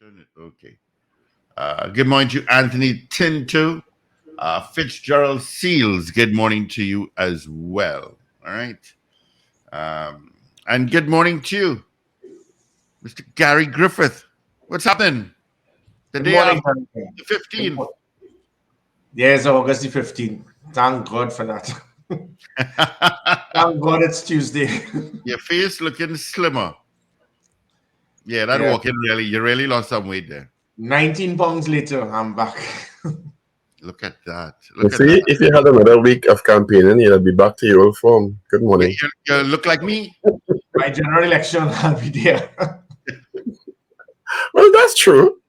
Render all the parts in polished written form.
Turn it. Okay. Good morning to Anthony Tinto. Fitzgerald Seals, good morning to you as well. All right. And good morning to you, Mr. Gary Griffith. What's happening? The Good day morning, after Jonathan. the Good 15th. morning. Yes, August the 15th. Thank God for that. Thank God it's Tuesday. Your face looking slimmer. Yeah, that Yeah. walking you really lost some weight there. 19 pounds later, I'm back. Look at that. You Look at that. see, if you had another week of campaigning, you'll be back to your old form. Good morning. You look like me. My general election, I'll be there. Well, that's true.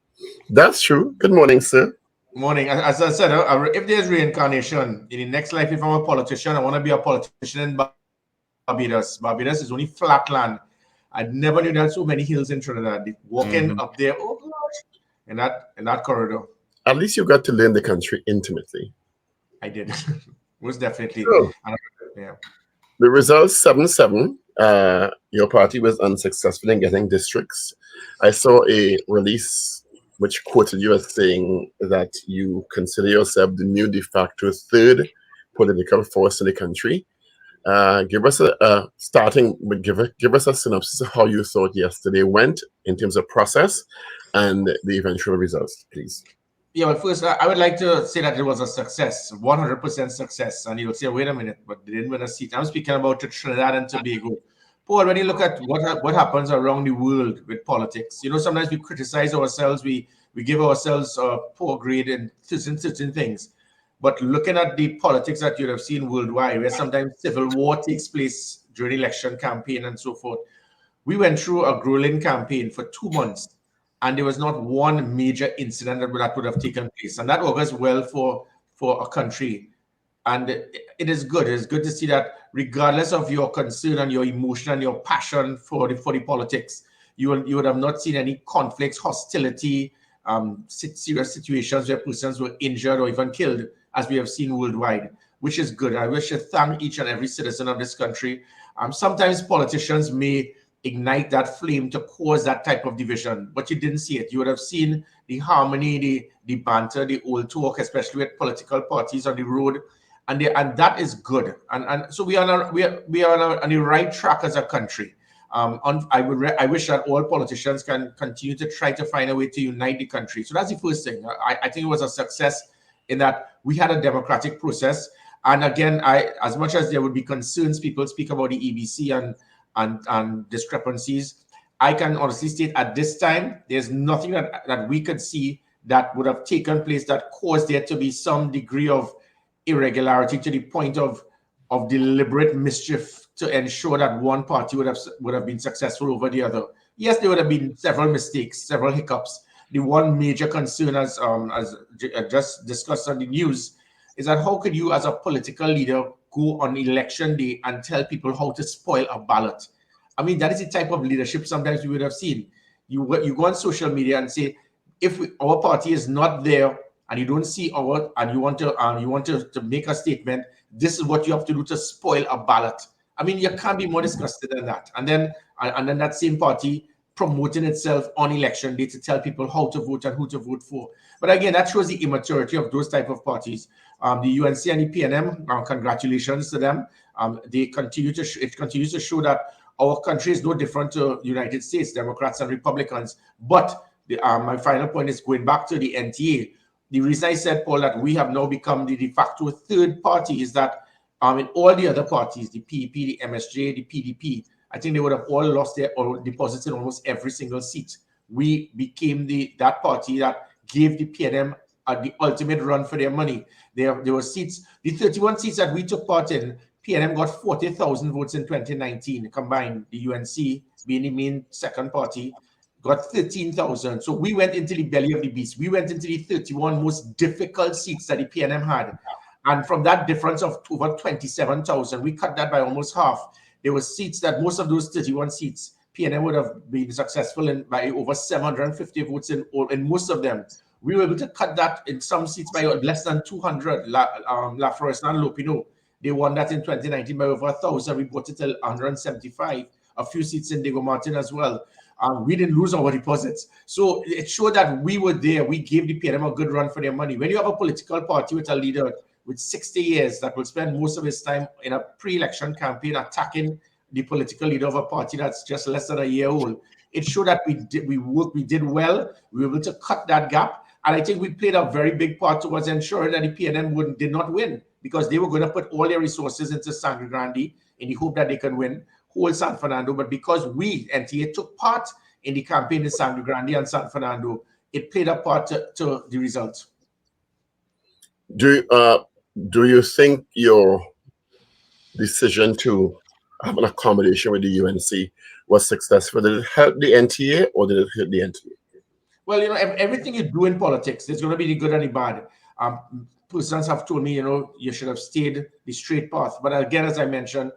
That's true. Good morning, sir. Morning. As I said, if there's reincarnation in the next life, if I'm a politician, I want to be a politician in Barbados. Barbados is only flat land. I never knew there were so many hills in Trinidad. Walking up there, oh gosh, in that corridor. At least you got to learn the country intimately. I did. Most definitely. So, Yeah. the results 7-7. Your party was unsuccessful in getting districts. I saw a release which quoted you as saying that you consider yourself the new de facto third political force in the country. Give us give us a synopsis of how you thought yesterday went in terms of process and the eventual results, please. Yeah, well, first, I would like to say that it was a success, 100% success. And you'll say, wait a minute, but they didn't win a seat. I'm speaking about Trinidad and Tobago. Paul, when you look at what happens around the world with politics, sometimes we criticize ourselves, we give ourselves a poor grade in certain things. But looking at the politics that you have seen worldwide, where sometimes civil war takes place during election campaign and so forth, we went through a grueling campaign for 2 months, and there was not one major incident that would have taken place. And that augurs well for a country. And it is good. It's good to see that regardless of your concern and your emotion and your passion for the politics, you would have not seen any conflicts, hostility, serious situations where persons were injured or even killed, as we have seen worldwide, which is good. I wish to thank each and every citizen of this country. Sometimes politicians may ignite that flame to cause that type of division, but you didn't see it. You would have seen the harmony, the banter, the old talk, especially with political parties on the road, and that is good. And so we are on the right track as a country. I wish that all politicians can continue to try to find a way to unite the country. So that's the first thing. I think it was a success in that we had a democratic process. And again, as much as there would be concerns, people speak about the EBC and discrepancies, I can honestly state at this time, there's nothing that we could see that would have taken place that caused there to be some degree of irregularity to the point of deliberate mischief to ensure that one party would have been successful over the other. Yes, there would have been several mistakes, several hiccups. The one major concern, as just discussed on the news, is that how could you, as a political leader, go on election day and tell people how to spoil a ballot? I mean, that is the type of leadership sometimes we would have seen. You go on social media and say, if our party is not there and you don't see and you want to make a statement, this is what you have to do to spoil a ballot. I mean, you can't be more disgusted than that. And then that same party promoting itself on election day to tell people how to vote and who to vote for. But again, that shows the immaturity of those type of parties. The UNC and the PNM, congratulations to them. It continues to show that our country is no different to the United States, Democrats and Republicans. But my final point is going back to the NTA. The reason I said, Paul, that we have now become the de facto third party is that in all the other parties, the PEP, the MSJ, the PDP, I think they would have all lost their or deposited almost every single seat. We became that party that gave the PNM the ultimate run for their money. There were seats, the 31 seats that we took part in, PNM got 40,000 votes in 2019 combined. The UNC, being the main second party, got 13,000. So we went into the belly of the beast. We went into the 31 most difficult seats that the PNM had. And from that difference of over 27,000, we cut that by almost half. There were seats that most of those 31 seats, PNM would have been successful in by over 750 votes in most of them. We were able to cut that in some seats by less than 200. La Forest and Lopino, they won that in 2019 by over 1,000. We brought it to 175. a few seats in Diego Martin as well. We didn't lose our deposits. So it showed that we were there. We gave the PNM a good run for their money. When you have a political party with a leader with 60 years that will spend most of his time in a pre-election campaign attacking the political leader of a party that's just less than a year old, it showed that we did well. We were able to cut that gap. And I think we played a very big part towards ensuring that the PNM did not win, because they were going to put all their resources into Sangre Grande in the hope that they can win whole San Fernando. But because we, NTA, took part in the campaign in Sangre Grande and San Fernando, it played a part to the result. Do you think your decision to have an accommodation with the UNC was successful? Did it help the NTA or did it hurt the NTA? Well, everything you do in politics, there's going to be the good and the bad. Persons have told me, you should have stayed the straight path. But again, as I mentioned,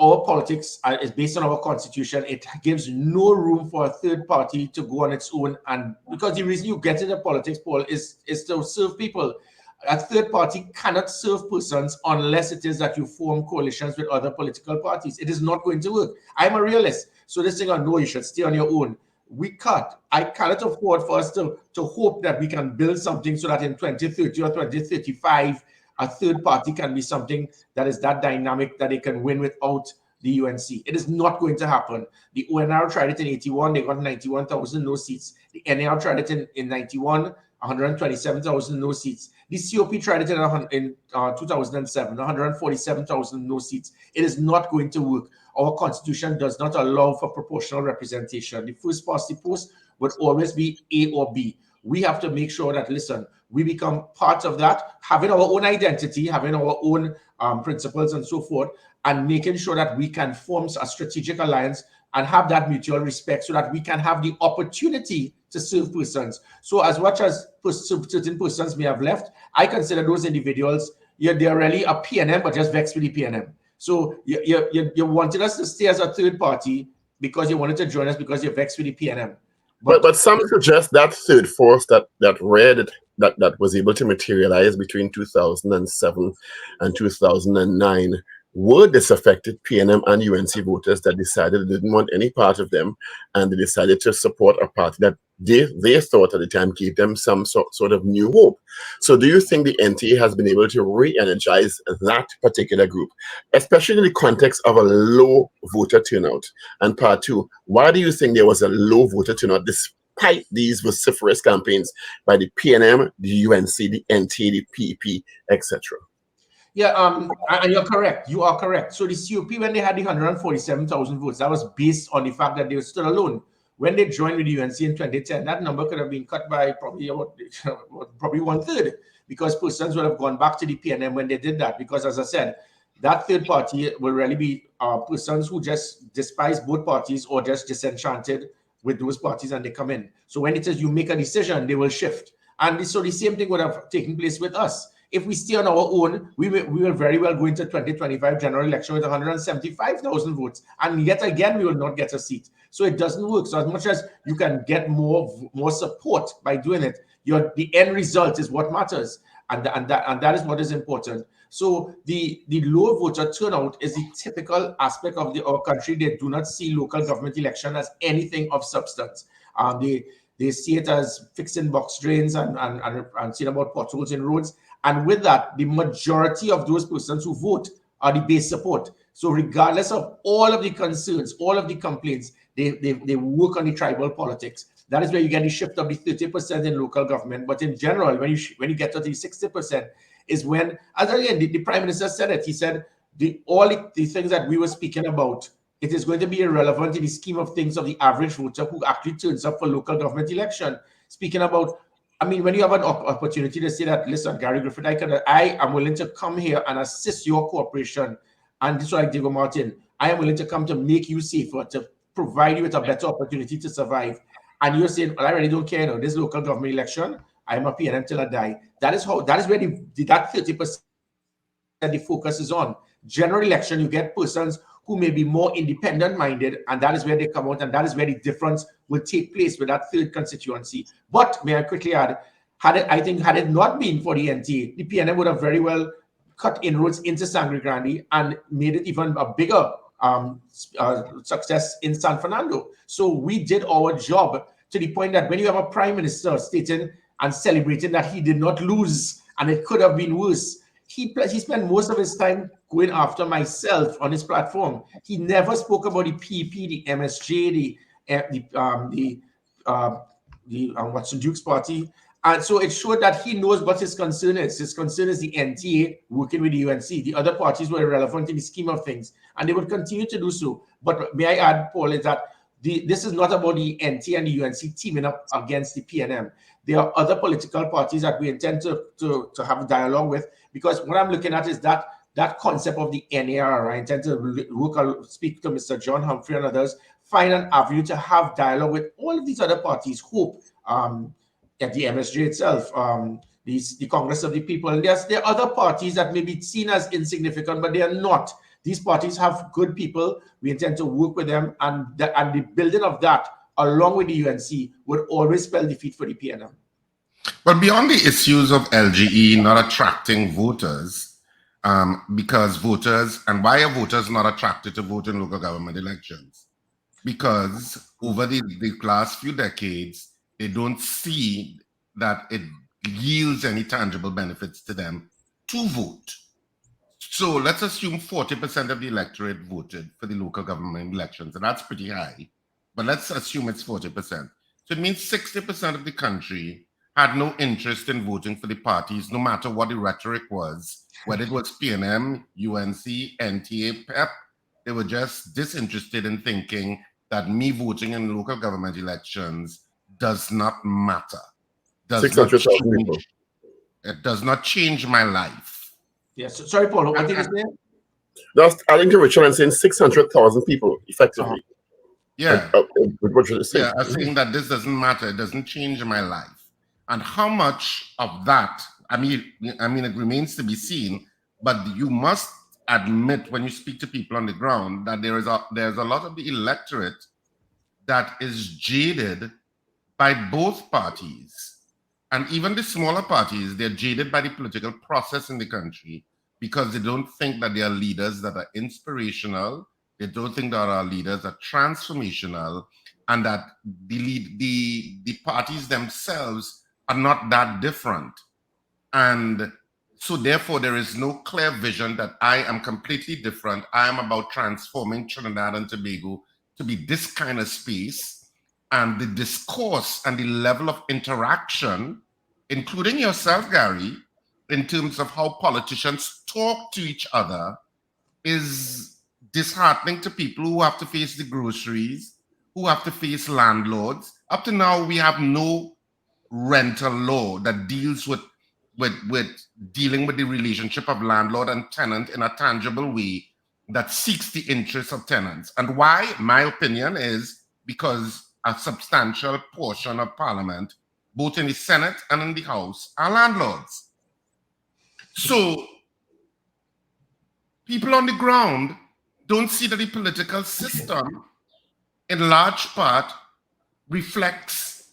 our politics is based on our constitution. It gives no room for a third party to go on its own. And because the reason you get into politics, Paul, is to serve people. A third party cannot serve persons unless it is that you form coalitions with other political parties. It is not going to work. I'm a realist. So this thing, no, you should stay on your own. We can't. I cannot afford for us to hope that we can build something so that in 2030 or 2035, a third party can be something that is that dynamic that they can win without the UNC. It is not going to happen. The ONR tried it in 81. They got 91,000 no seats. The NAR tried it in 91, 127,000 no seats. The COP tried it in 2007, 147,000 no seats. It is not going to work. Our constitution does not allow for proportional representation. The first past the post would always be A or B. We have to make sure that, listen, we become part of that, having our own identity, having our own principles and so forth, and making sure that we can form a strategic alliance and have that mutual respect so that we can have the opportunity to serve persons. So as much as certain persons may have left, I consider those individuals, they're really a PNM, but just vexed with the PNM. So you wanted us to stay as a third party because you wanted to join us because you're vexed with the PNM. But some suggest that third force that was able to materialize between 2007 and 2009 were disaffected PNM and UNC voters that decided they didn't want any part of them, and they decided to support a party that they thought at the time gave them some sort of new hope. So do you think the NTA has been able to re-energize that particular group, especially in the context of a low voter turnout? And part two, why do you think there was a low voter turnout despite these vociferous campaigns by the PNM, the UNC, the NTA, the PP, etc.? Yeah, and you're correct. You are correct. So the COP, when they had the 147,000 votes, that was based on the fact that they were still alone. When they joined with the UNC in 2010, that number could have been cut by probably 1/3, because persons would have gone back to the PNM when they did that. Because as I said, that third party will really be persons who just despise both parties or just disenchanted with those parties and they come in. So when it is you make a decision, they will shift. And so the same thing would have taken place with us. If we stay on our own, we will very well go into 2025 general election with 175,000 votes. And yet again, we will not get a seat. So it doesn't work. So as much as you can get more support by doing it, the end result is what matters. And that is what is important. So the low voter turnout is the typical aspect of our country. They do not see local government election as anything of substance. They see it as fixing box drains and seeing about potholes in roads. And with that, the majority of those persons who vote are the base support. So regardless of all of the concerns, all of the complaints, they work on the tribal politics. That is where you get the shift of the 30% in local government. But in general, when you get to the 60%, is when, as again, the Prime Minister said it. He said, all the things that we were speaking about, it is going to be irrelevant in the scheme of things of the average voter who actually turns up for local government election. Speaking about, when you have an opportunity to say that, listen, Gary Griffith, I am willing to come here and assist your corporation, and this is like Diego Martin, I am willing to come to make you safer, to provide you with a better opportunity to survive. And you're saying, well, I really don't care, this local government election, I'm a PNM till I die. That is where that 30% the focus is on. General election, you get persons who may be more independent-minded, and that is where they come out, and that is where the difference will take place with that third constituency. But may I quickly add, had it not been for the NTA, the PNM would have very well cut inroads into Sangre Grande and made it even a bigger success in San Fernando. So we did our job to the point that when you have a prime minister stating and celebrating that he did not lose and it could have been worse, he spent most of his time going after myself on his platform. He never spoke about the PP, the MSJ, the Watson Duke's party. And so it showed that he knows what his concern is. His concern is the NTA working with the UNC. The other parties were irrelevant in the scheme of things, and they would continue to do so. But may I add, Paul, is that this is not about the NTA and the UNC teaming up against the PNM. There are other political parties that we intend to have a dialogue with, because what I'm looking at is that concept of the NAR. I intend to speak to Mr. John Humphrey and others, find an avenue to have dialogue with all of these other parties, Hope, at the MSJ itself, the Congress of the People. And there are other parties that may be seen as insignificant, but they are not. These parties have good people. We intend to work with them, and the building of that, along with the UNC, would always spell defeat for the PNM. But beyond the issues of LGE not attracting voters, because voters, and why are voters not attracted to vote in local government elections? Because over the last few decades, they don't see that it yields any tangible benefits to them to vote. So let's assume 40% of the electorate voted for the local government elections, and that's pretty high. But let's assume it's 40%. So it means 60% of the country had no interest in voting for the parties, no matter what the rhetoric was, whether it was PNM, UNC, NTA, PEP. They were just disinterested in thinking that me voting in local government elections does not matter. 600,000 people. It does not change my life. Yes, sorry, Paul. What did you say? That's adding to Richard and saying 600,000 people effectively. Yeah. What you're saying. Yeah, I'm saying that this doesn't matter. It doesn't change my life. And how much of that, I mean, it remains to be seen, but you must admit when you speak to people on the ground that there's a lot of the electorate that is jaded by both parties. And even the smaller parties, they're jaded by the political process in the country because they don't think that there are leaders that are inspirational. They don't think there are leaders that are transformational, and that the parties themselves are not that different. And so therefore, there is no clear vision that I am completely different. I am about transforming Trinidad and Tobago to be this kind of space. And the discourse and the level of interaction, including yourself, Gary, in terms of how politicians talk to each other, is disheartening to people who have to face the groceries, who have to face landlords. Up to now, we have no rental law that deals with dealing with the relationship of landlord and tenant in a tangible way that seeks the interests of tenants. And why? My opinion is because a substantial portion of Parliament, both in the Senate and in the House, are landlords. So people on the ground don't see that the political system, in large part, reflects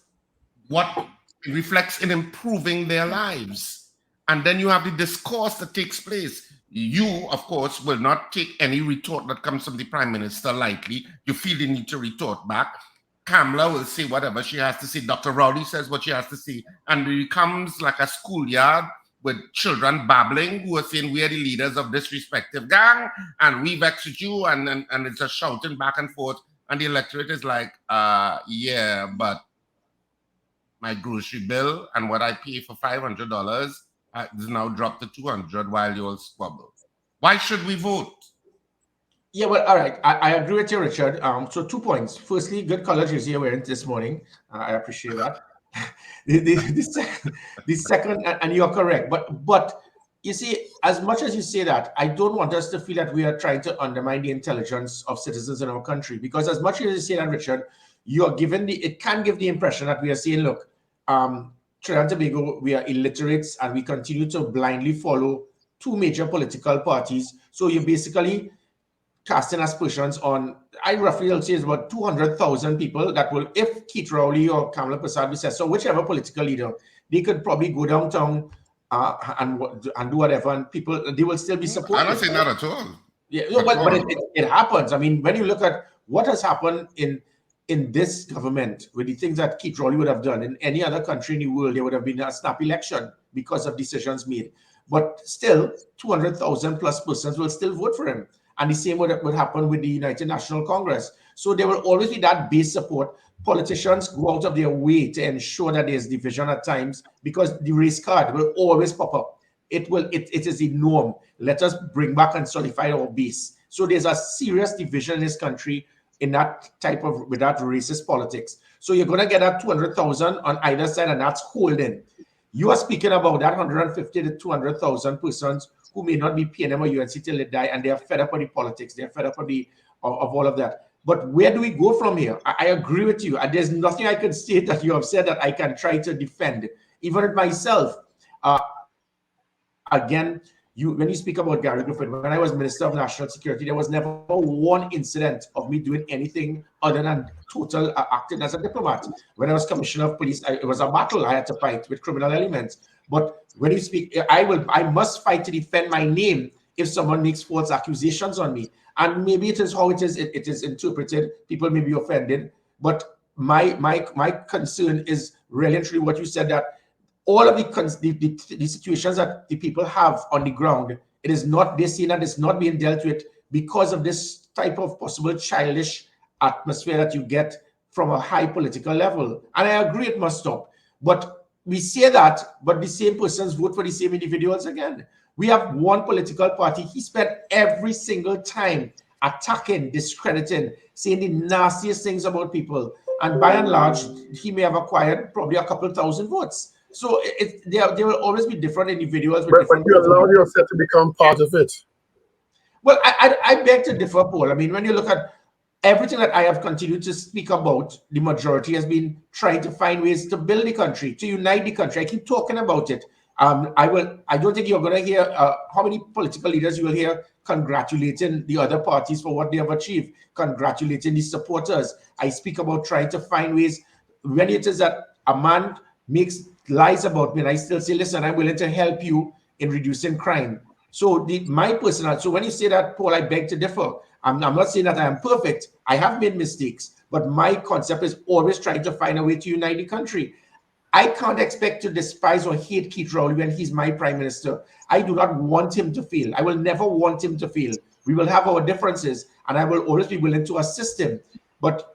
in improving their lives. And then you have the discourse that takes place. You, of course, will not take any retort that comes from the Prime Minister lightly. You feel the need to retort back. Kamala will say whatever she has to say. Dr. Rowley says what she has to say. And it becomes like a schoolyard with children babbling who are saying, we are the leaders of this respective gang, and we vex with you, and it's just shouting back and forth. And the electorate is like, yeah, but my grocery bill and what I pay for $500 is now dropped to $200 while you all squabble. Why should we vote? Yeah, well, all right. I agree with you, Richard. So 2 points. Firstly, good color jersey you're wearing this morning. I appreciate that. the second, and you're correct. But you see, as much as you say that, I don't want us to feel that we are trying to undermine the intelligence of citizens in our country. Because as much as you say that, Richard, you are given it can give the impression that we are saying, look, Trinidad and Tobago, we are illiterates and we continue to blindly follow two major political parties. So you're basically casting aspersions on, I roughly will say, is about 200,000 people that will, if Keith Rowley or Kamala Prasad be said, so whichever political leader, they could probably go downtown and do whatever, and people, they will still be supported. I don't say not at all. Yeah, no, but it happens. I mean, when you look at what has happened in this government with the things that Keith Rowley would have done in any other country in the world, there would have been a snap election because of decisions made. But still, 200,000 plus persons will still vote for him. And the same would happen with the United National Congress. So there will always be that base support. Politicians go out of their way to ensure that there's division at times because the race card will always pop up. It is the norm. Let us bring back and solidify our base. So there's a serious division in this country in that with that racist politics. So you're going to get that 200,000 on either side, and that's holding. You are speaking about that 150 to 200,000 persons who may not be PNM or UNC till they die, and they are fed up with the politics. They're fed up with of all of that. But where do we go from here? I agree with you. And there's nothing I can state that you have said that I can try to defend, even with myself. Again, when you speak about Gary Griffith, when I was Minister of National Security, there was never one incident of me doing anything other than total acting as a diplomat. When I was Commissioner of Police, it was a battle I had to fight with criminal elements. But when you speak, I must fight to defend my name if someone makes false accusations on me. And maybe it is how it is interpreted. People may be offended. But my concern is really and truly what you said, that all of the situations that the people have on the ground, they're seeing that it's not being dealt with because of this type of possible childish atmosphere that you get from a high political level. And I agree it must stop. But we say that, but the same persons vote for the same individuals again. We have one political party. He spent every single time attacking, discrediting, saying the nastiest things about people. And by and large, he may have acquired probably a couple thousand votes. So there will always be different individuals. But you allowed yourself to become part of it. Well, I beg to differ, Paul. I mean, when you look at everything that I have continued to speak about, the majority has been trying to find ways to build the country, to unite the country. I keep talking about it. I don't think you're going to hear how many political leaders you will hear congratulating the other parties for what they have achieved, congratulating the supporters. I speak about trying to find ways when it is that a man makes lies about me, and I still say, listen, I'm willing to help you in reducing crime. So so when you say that, Paul, I beg to differ. I'm not saying that I am perfect. I have made mistakes, but my concept is always trying to find a way to unite the country. I can't expect to despise or hate Keith Rowley when he's my prime minister. I do not want him to fail. I will never want him to fail. We will have our differences, and I will always be willing to assist him. But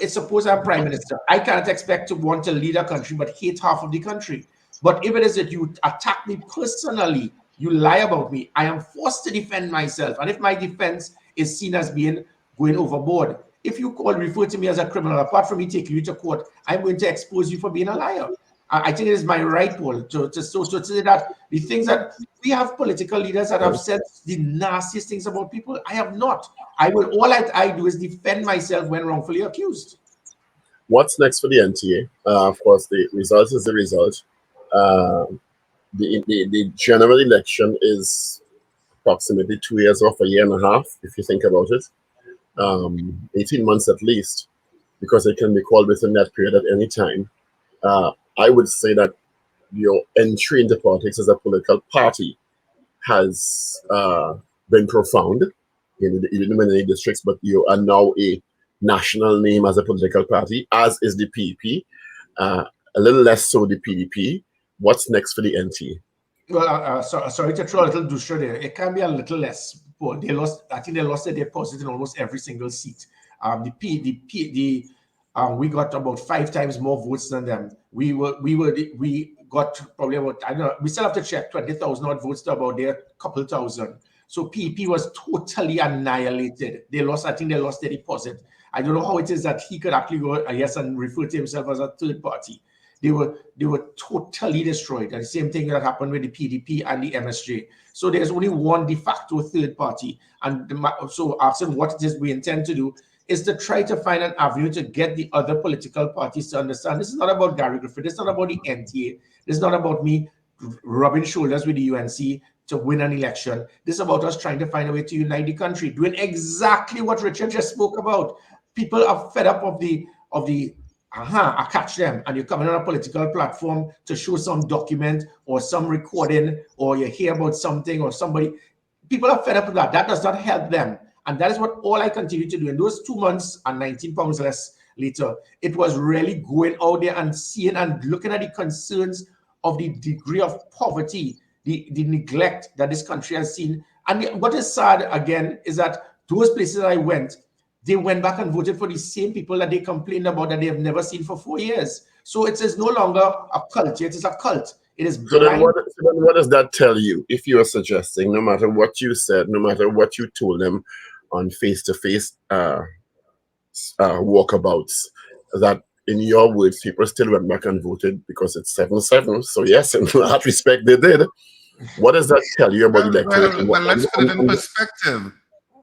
suppose I'm prime minister, I can't expect to want to lead a country but hate half of the country. But if it is that you attack me personally, you lie about me, I am forced to defend myself. And if my defense is seen as going overboard, if you refer to me as a criminal, apart from me taking you to court, I'm going to expose you for being a liar. I think it is my right, Paul, to say that the things that we have political leaders that have said the nastiest things about people. I have not. All I do is defend myself when wrongfully accused. What's next for the NTA? Of course, the result is the result. The general election is approximately 2 years off, a year and a half, if you think about it. 18 months at least, because it can be called within that period at any time. I would say that your entry into politics as a political party has been profound. You didn't win any districts, but you are now a national name as a political party, as is the PEP. A little less so the PDP. What's next for the NTA? Well, sorry to throw a little douche there. It can be a little less. Well, I think they lost their deposit in almost every single seat. We got about 5 times more votes than them. We got probably about, I don't know, we still have to check 20,000 odd votes to about their couple thousand. So PEP was totally annihilated. I think they lost their deposit. I don't know how it is that he could actually go, and refer to himself as a third party. They were totally destroyed. And the same thing that happened with the PDP and the MSJ. So there's only one de facto third party. And so asking what it is we intend to do is to try to find an avenue to get the other political parties to understand this is not about Gary Griffith. It's not about the NTA. This is not about me rubbing shoulders with the UNC to win an election. This is about us trying to find a way to unite the country, doing exactly what Richard just spoke about. People are fed up of the I catch them, and you're coming on a political platform to show some document or some recording, or you hear about something or somebody. people are fed up with that. That does not help them. And that is what all I continue to do. In those 2 months and 19 pounds less later, it was really going out there and seeing and looking at the concerns of the degree of poverty, the neglect that this country has seen. And what is sad, again, is that those places that I went, they went back and voted for the same people that they complained about that they have never seen for 4 years. So it is no longer a cult. It is a cult. It is So then, blind. what does that tell you? If you are suggesting, no matter what you said, no matter what you told them on face-to-face walkabouts, that in your words, people still went back and voted because it's 7-7. So yes, in that respect, they did. What does that tell you about the electorate? Well, let's put it in perspective.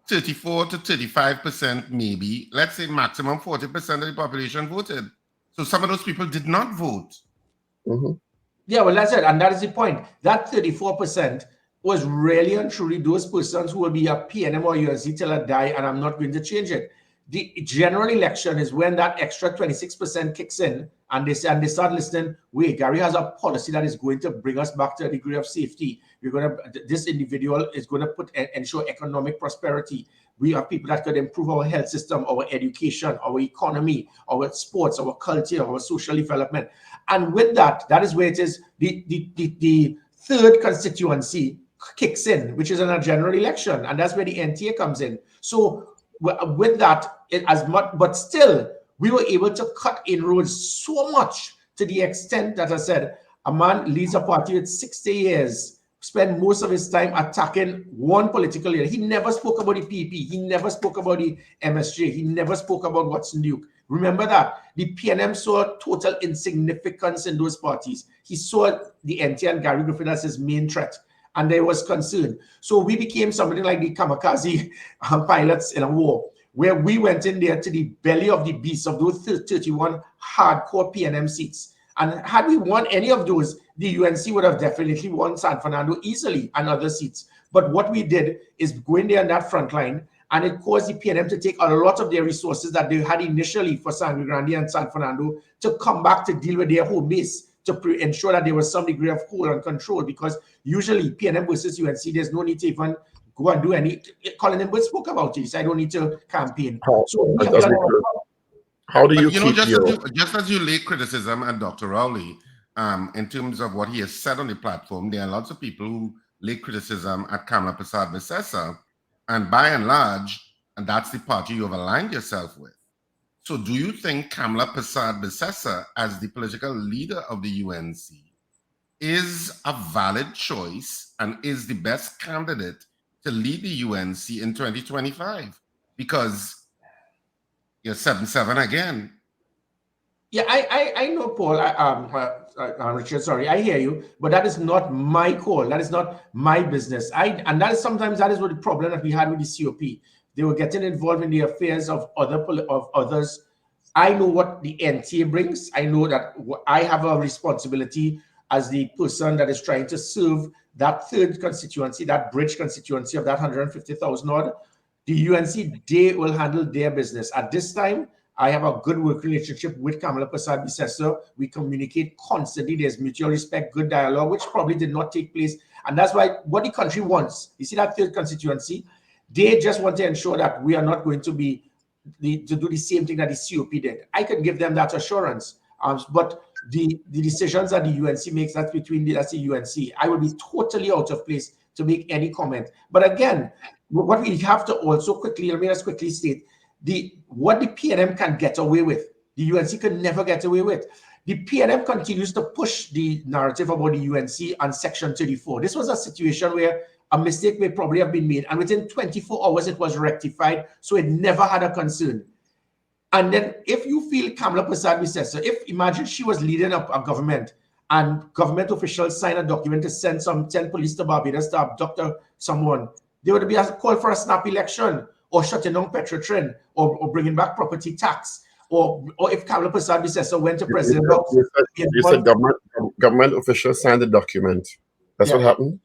34 to 35% maybe. Let's say maximum 40% of the population voted. So some of those people did not vote. Mm-hmm. Yeah, well, that's it. And that is the point. That 34% was really and truly those persons who will be a PNM or UNC till I die, and I'm not going to change it. The general election is when that extra 26% kicks in, and they start listening. Wait, Gary has a policy that is going to bring us back to a degree of safety. This individual is going to ensure economic prosperity. We have people that could improve our health system, our education, our economy, our sports, our culture, our social development. And with that is where it is the third constituency kicks in, which is in a general election, and that's where the NTA comes in. So with that, but still, we were able to cut inroads so much to the extent that I said, a man leads a party with 60 years, spent most of his time attacking one political leader. He never spoke about the PP. He never spoke about the MSJ. He never spoke about Watson Duke. Remember that. The PNM saw total insignificance in those parties. He saw the NTA and Gary Griffith as his main threat, and there was concern. So we became something like the kamikaze pilots in a war, where we went in there to the belly of the beast of those 31 hardcore PNM seats. And had we won any of those, the UNC would have definitely won San Fernando easily and other seats. But what we did is go in there on that front line, and it caused the PNM to take a lot of their resources that they had initially for Sangre Grande and San Fernando to come back to deal with their home base, to ensure that there was some degree of hold and control, because usually PNM versus UNC, there's no need to even go and do any. Colin Imbert spoke about it, so I don't need to campaign. How do you keep just as you lay criticism at Dr. Rowley, in terms of what he has said on the platform, there are lots of people who lay criticism at Kamala Prasad-Bissessar, and by and large, and that's the party you have aligned yourself with. So do you think Kamala Prasad-Bissessar, as the political leader of the UNC, is a valid choice and is the best candidate to lead the UNC in 2025? Because you're 7-7 again. Yeah, I know, Paul. Richard, sorry, I hear you, but that is not my call. That is not my business. And that is sometimes that is what the problem that we had with the COP. They were getting involved in the affairs of others. I know what the NTA brings. I know that I have a responsibility as the person that is trying to serve that third constituency, that bridge constituency of that 150,000 odd. The UNC, they will handle their business. At this time, I have a good work relationship with Kamala Prasad-Bissessar. We communicate constantly. There's mutual respect, good dialogue, which probably did not take place. And that's why what the country wants, you see that third constituency, they just want to ensure that we are not going to be to do the same thing that the COP did. I can give them that assurance. But the decisions that the UNC makes, that's that's the UNC. I will be totally out of place to make any comment. But again, what we have to also let me just quickly state, what the PNM can get away with, the UNC can never get away with. The PNM continues to push the narrative about the UNC on Section 34. This was a situation where a mistake may probably have been made, and within 24 hours it was rectified, so it never had a concern. And then if you feel Kamala Prasad-Bissessar, imagine she was leading up a government and government officials sign a document to send 10 police to Barbados to abduct someone, there would be a call for a snap election, or shutting down Petrotrin, or bringing back property tax, or if Kamala Prasad-Bissessar went to President Box. You said government officials signed the document. That's what happened?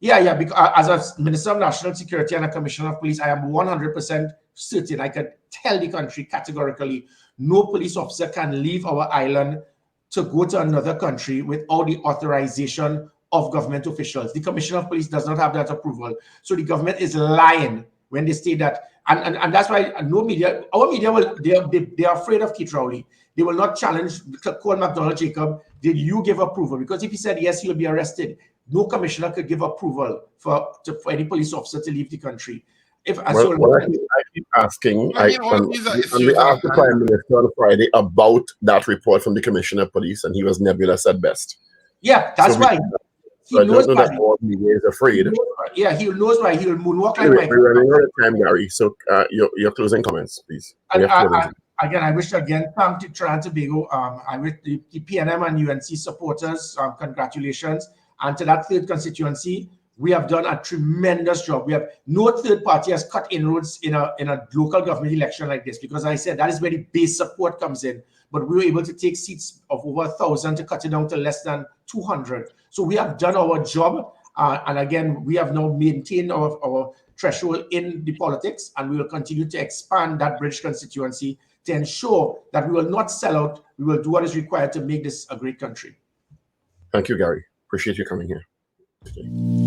Yeah, because as a Minister of National Security and a Commissioner of Police, I am 100% certain, I can tell the country categorically, no police officer can leave our island to go to another country without the authorization of government officials. The Commissioner of Police does not have that approval. So the government is lying when they state that. And that's why no media, our media, they are afraid of Keith Rowley. They will not challenge Cole McDonald Jacob. Did you give approval? Because if he said yes, he'll be arrested. No commissioner could give approval for any police officer to leave the country. If I keep asking, I mean, all these are issues we asked the Prime Minister on Friday about that report from the Commissioner of Police, and he was nebulous at best. Yeah, that's why. So I don't know that all media is afraid. Yeah, he knows why. He will moonwalk anyway, like we're running out of time, Gary. So your closing comments, please. Again, I wish thank to Trinidad and Tobago. I wish the PNM and UNC supporters, congratulations. And to that third constituency, we have done a tremendous job. We have no third party has cut inroads in a local government election like this, because I said that is where the base support comes in. But we were able to take seats of over 1,000 to cut it down to less than 200. So we have done our job. And again, we have now maintained our threshold in the politics, and we will continue to expand that bridge constituency to ensure that we will not sell out. We will do what is required to make this a great country. Thank you, Gary. Appreciate you coming here today.